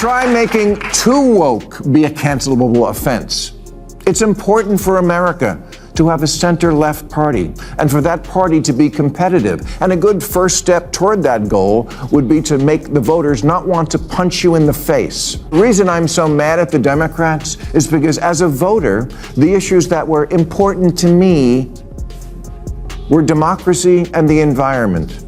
try making too woke be a cancelable offense. It's important for America to have a center-left party, and for that party to be competitive. And a good first step toward that goal would be to make the voters not want to punch you in the face. The reason I'm so mad at the Democrats is because as a voter, the issues that were important to me were democracy and the environment.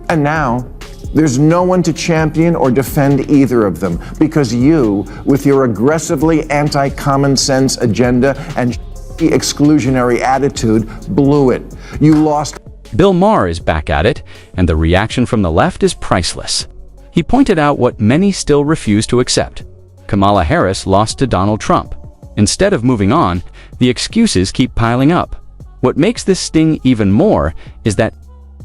And now, there's no one to champion or defend either of them because you, with your aggressively anti-common sense agenda and exclusionary attitude, blew it. You lost. Bill Maher is back at it, and the reaction from the left is priceless. He pointed out what many still refuse to accept. Kamala Harris lost to Donald Trump. Instead of moving on, the excuses keep piling up. What makes this sting even more is that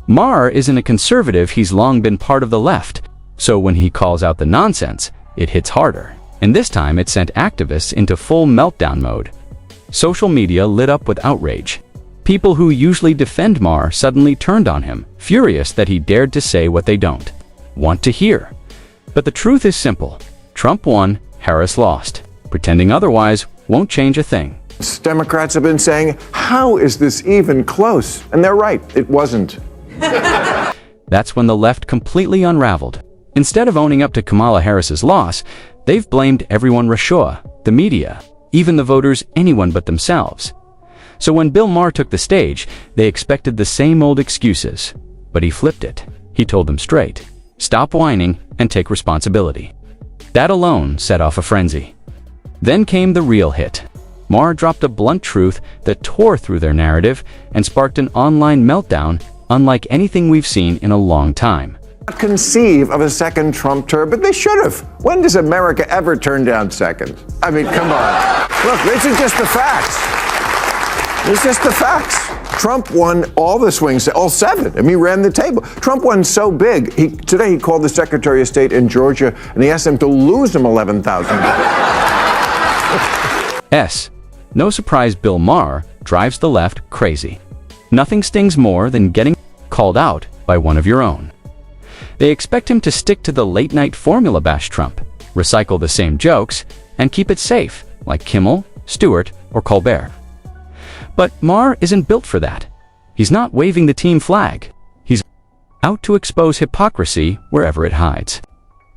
Maher isn't a conservative, he's long been part of the left, so when he calls out the nonsense, it hits harder. And this time it sent activists into full meltdown mode. Social media lit up with outrage. People who usually defend Maher suddenly turned on him, furious that he dared to say what they don't want to hear. But the truth is simple. Trump won, Harris lost. Pretending otherwise won't change a thing. Democrats have been saying, how is this even close? And they're right, it wasn't. That's when the left completely unraveled. Instead of owning up to Kamala Harris's loss, they've blamed everyone: Russia, the media, even the voters, anyone but themselves. So when Bill Maher took the stage, they expected the same old excuses. But he flipped it. He told them straight, stop whining and take responsibility. That alone set off a frenzy. Then came the real hit. Maher dropped a blunt truth that tore through their narrative and sparked an online meltdown unlike anything we've seen in a long time. Conceive of a second Trump term, but they should have. When does America ever turn down second? I mean, come on. Look, this is just the facts. This is just the facts. Trump won all the swings, all 7. I mean, he ran the table. Trump won so big. Today he called the Secretary of State in Georgia and he asked him to lose him 11,000. No surprise, Bill Maher drives the left crazy. Nothing stings more than getting called out by one of your own. They expect him to stick to the late-night formula bash Trump, recycle the same jokes, and keep it safe, like Kimmel, Stewart, or Colbert. But Maher isn't built for that. He's not waving the team flag. He's out to expose hypocrisy wherever it hides.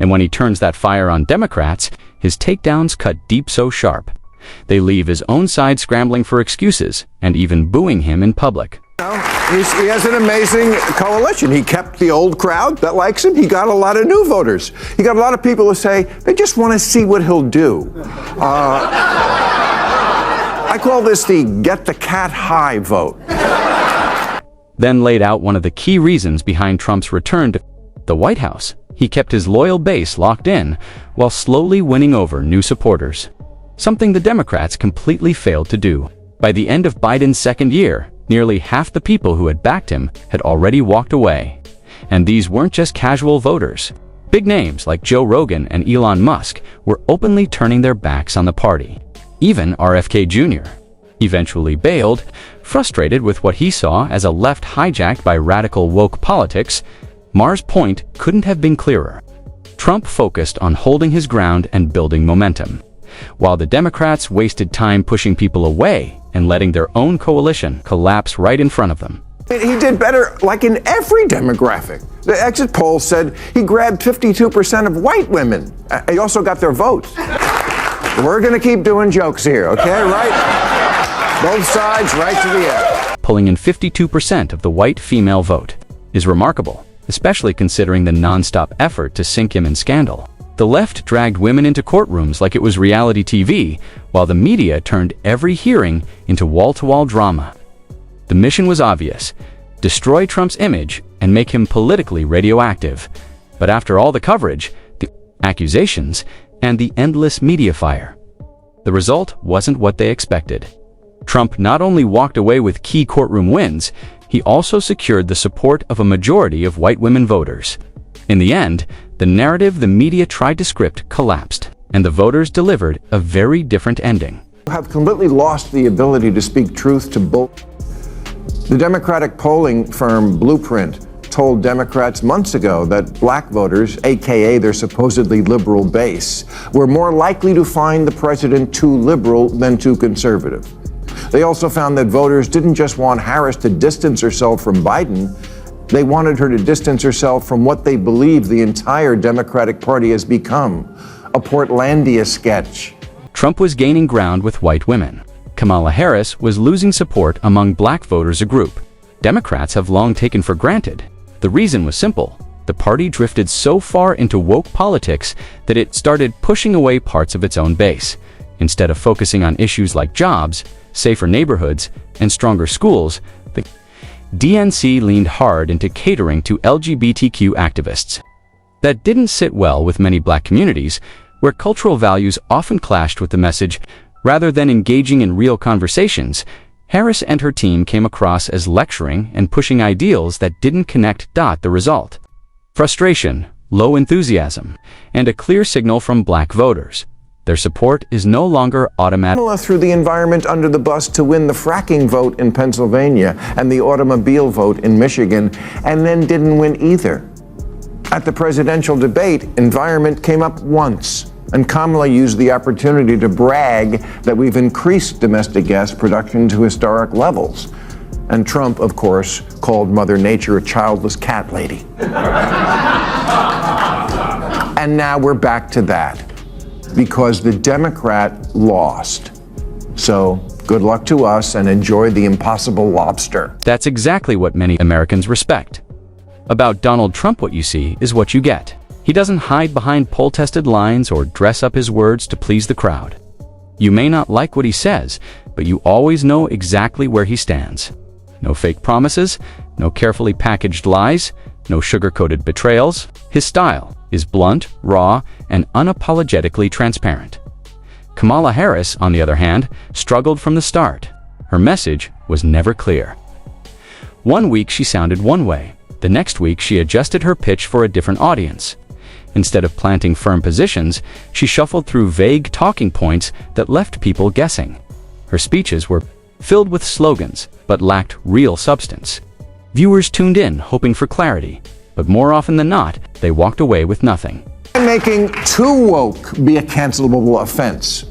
And when he turns that fire on Democrats, his takedowns cut deep so sharp. They leave his own side scrambling for excuses and even booing him in public. He has an amazing coalition. He kept the old crowd that likes him. He got a lot of new voters. He got a lot of people who say they just want to see what he'll do. I call this the get the cat high vote. Then laid out one of the key reasons behind Trump's return to the White House. He kept his loyal base locked in while slowly winning over new supporters. Something the Democrats completely failed to do. By the end of Biden's second year, nearly half the people who had backed him had already walked away. And these weren't just casual voters. Big names like Joe Rogan and Elon Musk were openly turning their backs on the party. Even RFK Jr. eventually bailed, frustrated with what he saw as a left hijacked by radical woke politics. Maher's point couldn't have been clearer. Trump focused on holding his ground and building momentum, while the Democrats wasted time pushing people away and letting their own coalition collapse right in front of them. He did better, like in every demographic. The exit poll said he grabbed 52% of white women. He also got their votes. We're going to keep doing jokes here, okay? Right? Both sides, right to the end. Pulling in 52% of the white female vote is remarkable, especially considering the nonstop effort to sink him in scandal. The left dragged women into courtrooms like it was reality TV, while the media turned every hearing into wall-to-wall drama. The mission was obvious: destroy Trump's image and make him politically radioactive. But after all the coverage, the accusations, and the endless media fire, the result wasn't what they expected. Trump not only walked away with key courtroom wins, he also secured the support of a majority of white women voters. In the end, the narrative the media tried to script collapsed, and the voters delivered a very different ending. You have completely lost the ability to speak truth to both. The Democratic polling firm Blueprint told Democrats months ago that black voters, aka their supposedly liberal base, were more likely to find the president too liberal than too conservative. They also found that voters didn't just want Harris to distance herself from Biden, they wanted her to distance herself from what they believe the entire Democratic Party has become, a Portlandia sketch. Trump was gaining ground with white women. Kamala Harris was losing support among black voters, a group Democrats have long taken for granted. The reason was simple. The party drifted so far into woke politics that it started pushing away parts of its own base. Instead of focusing on issues like jobs, safer neighborhoods, and stronger schools, the DNC leaned hard into catering to LGBTQ activists. That didn't sit well with many black communities, where cultural values often clashed with the message. Rather than engaging in real conversations, Harris and her team came across as lecturing and pushing ideals that didn't connect. The result: frustration, low enthusiasm, and a clear signal from black voters. Their support is no longer automatic. Kamala threw the environment under the bus to win the fracking vote in Pennsylvania and the automobile vote in Michigan, and then didn't win either. At the presidential debate, environment came up once, and Kamala used the opportunity to brag that we've increased domestic gas production to historic levels. And Trump, of course, called Mother Nature a childless cat lady. And now we're back to that, because the Democrat lost. So good luck to us and enjoy the impossible lobster. That's exactly what many Americans respect. About Donald Trump, what you see is what you get. He doesn't hide behind poll-tested lines or dress up his words to please the crowd. You may not like what he says, but you always know exactly where he stands. No fake promises, no carefully packaged lies, no sugar-coated betrayals. His style is blunt, raw, and unapologetically transparent. Kamala Harris, on the other hand, struggled from the start. Her message was never clear. One week she sounded one way. The next week she adjusted her pitch for a different audience. Instead of planting firm positions, she shuffled through vague talking points that left people guessing. Her speeches were filled with slogans, but lacked real substance. Viewers tuned in, hoping for clarity, but more often than not, they walked away with nothing. Making too woke be a cancelable offense.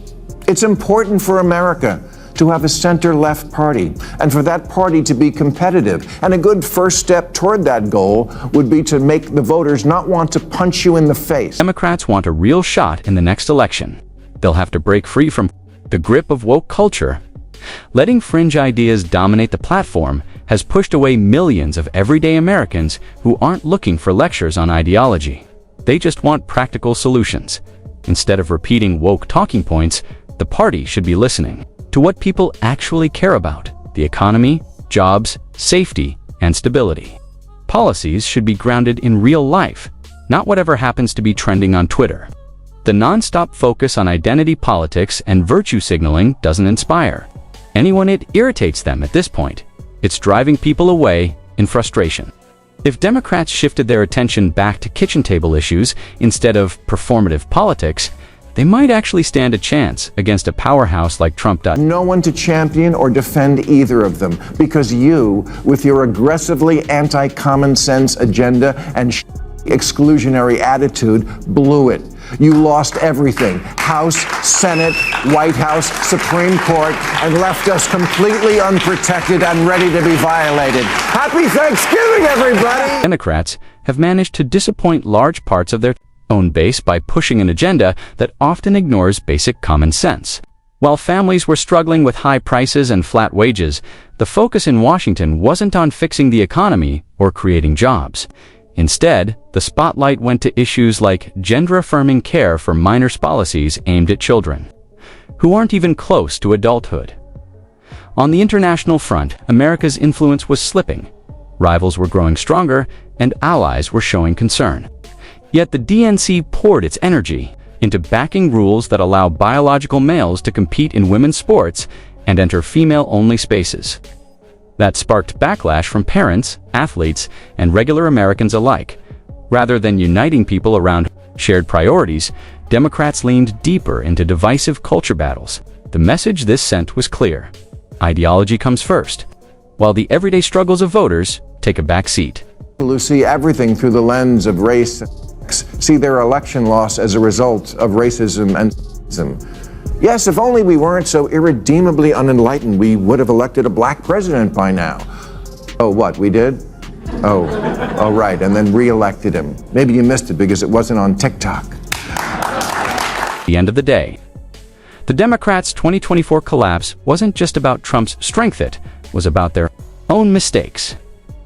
It's important for America to have a center-left party, and for that party to be competitive. And a good first step toward that goal would be to make the voters not want to punch you in the face. Democrats want a real shot in the next election. They'll have to break free from the grip of woke culture. Letting fringe ideas dominate the platform has pushed away millions of everyday Americans who aren't looking for lectures on ideology. They just want practical solutions. Instead of repeating woke talking points, the party should be listening to what people actually care about: the economy, jobs, safety, and stability. Policies should be grounded in real life, not whatever happens to be trending on Twitter. The non-stop focus on identity politics and virtue signaling doesn't inspire anyone. It irritates them at this point. It's driving people away in frustration. If Democrats shifted their attention back to kitchen table issues instead of performative politics, they might actually stand a chance against a powerhouse like Trump. No one to champion or defend either of them, because you, with your aggressively anti-common sense agenda and exclusionary attitude, blew it. You lost everything: House, Senate, White House, Supreme Court, and left us completely unprotected and ready to be violated. Happy Thanksgiving, everybody! Democrats have managed to disappoint large parts of their own base by pushing an agenda that often ignores basic common sense. While families were struggling with high prices and flat wages, the focus in Washington wasn't on fixing the economy or creating jobs. Instead, the spotlight went to issues like gender-affirming care for minors, policies aimed at children who aren't even close to adulthood. On the international front, America's influence was slipping. Rivals were growing stronger, and allies were showing concern. Yet the DNC poured its energy into backing rules that allow biological males to compete in women's sports and enter female-only spaces. That sparked backlash from parents, athletes, and regular Americans alike. Rather than uniting people around shared priorities, Democrats leaned deeper into divisive culture battles. The message this sent was clear: ideology comes first, while the everyday struggles of voters take a back seat. who see everything through the lens of race and sex see their election loss as a result of racism and sexism. Yes, if only we weren't so irredeemably unenlightened, we would have elected a black president by now. Oh, what, we did? Oh, right, and then re-elected him. Maybe you missed it because it wasn't on TikTok. The end of the day. The Democrats' 2024 collapse wasn't just about Trump's strength, it was about their own mistakes.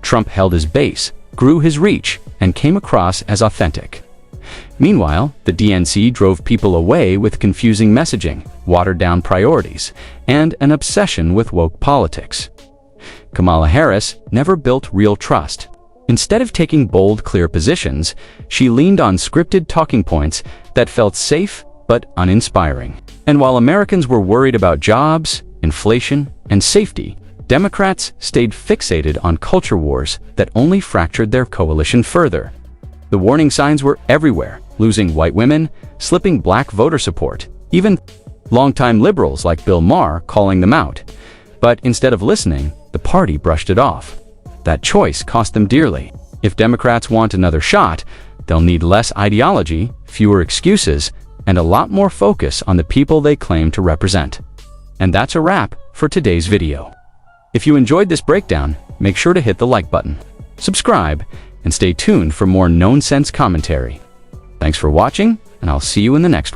Trump held his base, grew his reach, and came across as authentic. Meanwhile, the DNC drove people away with confusing messaging, watered-down priorities, and an obsession with woke politics. Kamala Harris never built real trust. Instead of taking bold, clear positions, she leaned on scripted talking points that felt safe but uninspiring. And while Americans were worried about jobs, inflation, and safety, Democrats stayed fixated on culture wars that only fractured their coalition further. The warning signs were everywhere: losing white women, slipping black voter support, even longtime liberals like Bill Maher calling them out. But instead of listening, the party brushed it off. That choice cost them dearly. If Democrats want another shot, they'll need less ideology, fewer excuses, and a lot more focus on the people they claim to represent. And that's a wrap for today's video. If you enjoyed this breakdown, make sure to hit the like button, subscribe, and stay tuned for more known sense commentary. Thanks for watching, and I'll see you in the next one.